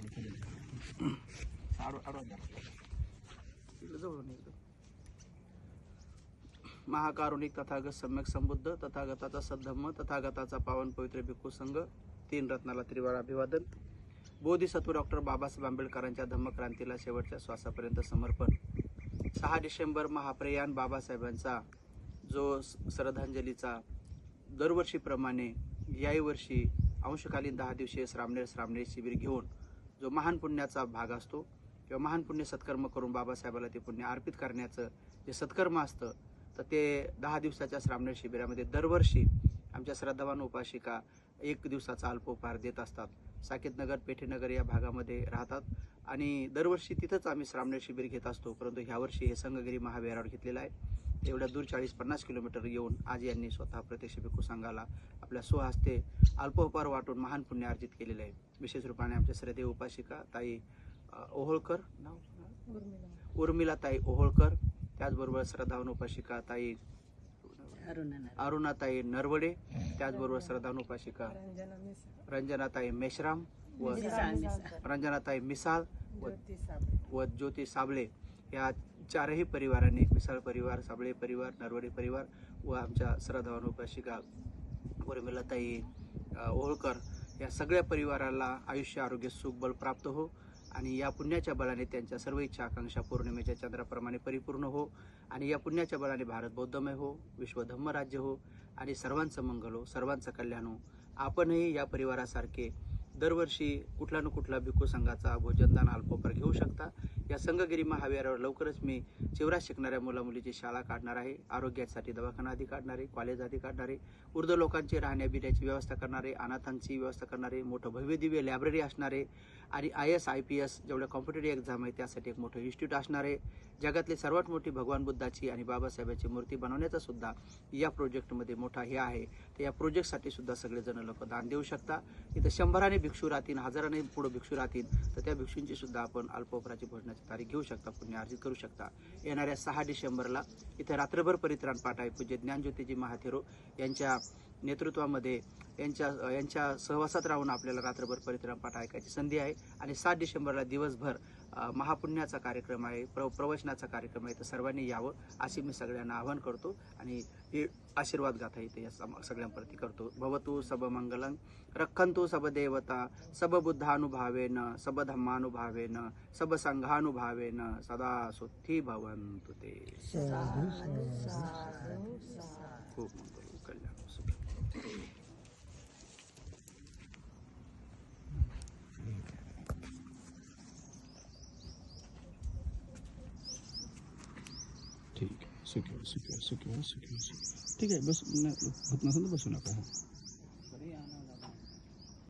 चालू केलेलं आहे. महाकारुणिक तथागत सम्यक संबुद्ध तथागताचा सद्धम्म तथागताचा पावन पवित्र भिक्खू संघ 3 रत्नाला त्रिवार अभिवादन. बोधिसत्व डॉक्टर बाबासाहेब आंबेडकरांच्या धम्मक्रांतीला शेवटच्या श्वासापर्यंत समर्पण. 6 डिसेंबर महाप्रयाण बाबासाहेबांचा जो श्रद्धांजलीचा दरवर्षीप्रमाणे याही वर्षी अंशकालीन 10 दिवसीय श्रामणेर शिबिर घेऊन जो महान पुण्याचा भाग असतो किंवा महान पुण्य सत्कर्म करून बाबासाहेबाला ते पुण्य अर्पित करण्याचं जे सत्कर्म असतं, तर ते 10 दिवसाच्या श्रामणेर शिबिरामध्ये दरवर्षी आमच्या श्रद्धावान उपासिका 1 दिवसाचा अल्पोपहार देत असतात. साकेतनगर पेठेनगर या भागामध्ये राहतात आणि दरवर्षी तिथंच आम्ही श्रामणेर शिबिर घेत असतो. परंतु ह्यावर्षी हे संगगिरी महाविहारावर घेतलेलं आहे. एवढ्या दूर 40-50 किलोमीटर येऊन आज यांनी स्वतः प्रत्यक्ष भिक्खू संघाला आपल्या स्वहस्ते अल्पोपहार वाटून महान पुण्य अर्जित केलेलं आहे. विशेष रूपाने आमच्या श्रद्धेय उपासिका ताई ओहोळकर, उर्मिला ताई ओहोळकर, त्याचबरोबर श्रद्धावान उपासिका ताई अरुणाताई नरवडे, त्याचबरोबर श्रद्धावान उपासिका रंजनाताई मेश्राम व रंजनाताई मिसाळ व ज्योती साबळे या 4ही परिवारांनी, मिसाळ परिवार, साबळे परिवार, नरवडे परिवार व आमच्या श्रद्धावान उपासिका उर्मिलाताई ओहोळकर या सगळ्या परिवाराला आयुष्य आरोग्य सुख बळ प्राप्त हो आणि या पुण्याच्या बळाने त्यांच्या सर्व इच्छा आकांक्षा पौर्णिमेच्या चंद्राप्रमाणे परिपूर्ण हो आणि या पुण्याच्या बळाने भारत बौद्धमय हो, विश्व धम्मराज्य हो आणि सर्वांचं मंगल हो, सर्वांचं कल्याण हो. आपणही या परिवारासारखे दरवर्षी कुठला न कुठला भिक्खू संघाचा भोजनदान अल्पोपहार घेऊ शकता. या संगगिरी महाविहारावर लवकरच मी चिवरात शिकणाऱ्या मुलामुलीची शाळा काढणार आहे, आरोग्यासाठी दवाखाना आधी काढणारे, कॉलेज आधी काढणारे, वृद्ध लोकांची राहण्या बिण्याची व्यवस्था करणारे, अनाथांची व्यवस्था करणारे, मोठं भव्य दिव्य लायब्ररी असणारे आणि IAS IPS जेवढ्या कॉम्पिटेटिव्ह एक्झाम आहे त्यासाठी एक मोठं इन्स्टिट्यूट असणारे, जगातली सर्वात मोठी भगवान बुद्धाची आणि बाबासाहेबांची मूर्ती बनवण्याचा सुद्धा या प्रोजेक्टमध्ये मोठा हे आहे. तर या प्रोजेक्टसाठी सुद्धा सगळेजण लोक दान देऊ शकता. इथं 100 भिक्षू राहतील, 1000 पुढे भिक्षू राहतील, तर त्या भिक्षूंची सुद्धा आपण अल्पोपहाराची भोजनाची तारीख घेऊ शकता, पुण्य अर्जित करू शकता. येणाऱ्या 6 डिसेंबरला इथे रात्रभर परित्राण पाठ आहे. पूज्य ज्ञानज्योतीजी महाथेरो यांच्या नेतृत्वामध्ये यांच्या सहवासात राहून आपल्याला रात्रभर परित्राण पाठ ऐकायची संधी आहे आणि 7 डिसेंबरला दिवसभर महापुण्याचा कार्यक्रम आहे, प्रवचनाचा कार्यक्रम आहे. तर सर्वांनी यावं अशी मी सगळ्यांना आवाहन करतो आणि ही आशीर्वाद गाथा इथे या सगळ्यांप्रती करतो. भवतु सब मंगलं रक्षन्तु सब देवता सब बुद्धानुभावेन सब धम्मानुभावेन सब संघानुभावेन सदा सुखी भवन्तु ते. खूप मंगल कल्याण सुखी. ठीक आहे, सुखी. ठीक आहे, बस होत नसेल तर बसू नका.